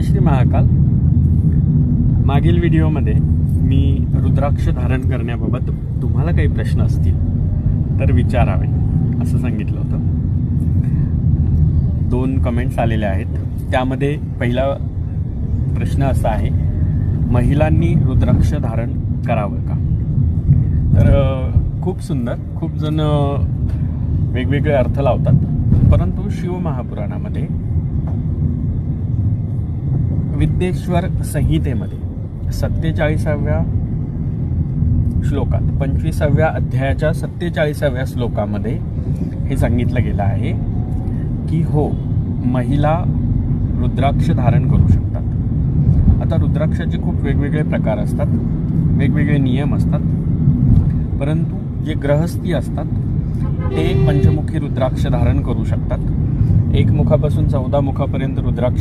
श्री महाकाल. मागील व्हिडिओमध्ये मी रुद्राक्ष धारण करण्याबाबत तुम्हाला काही प्रश्न असतील तर विचारावे असं सांगितलं होतं. 2 कमेंट्स आलेले आहेत. त्यामध्ये पहिला प्रश्न असा आहे, महिलांनी रुद्राक्ष धारण करावं का? तर खूप सुंदर, खूप जण वेगवेगळे अर्थ लावतात, परंतु शिवमहापुराणामध्ये विद्येश्वर संहितेमध्ये 47व्या श्लोकात 25व्या अध्यायाच्या 47व्या श्लोकामध्ये हे सांगितलं गेलं आहे की हो, महिला रुद्राक्ष धारण करू शकतात. आता रुद्राक्षाचे खूप वेगवेगळे प्रकार असतात, वेगवेगळे नियम असतात, परंतु जे ग्रहस्थी असतात ते पंचमुखी रुद्राक्ष धारण करू शकतात. 1 मुखापासून 14 मुखापर्यंत रुद्राक्ष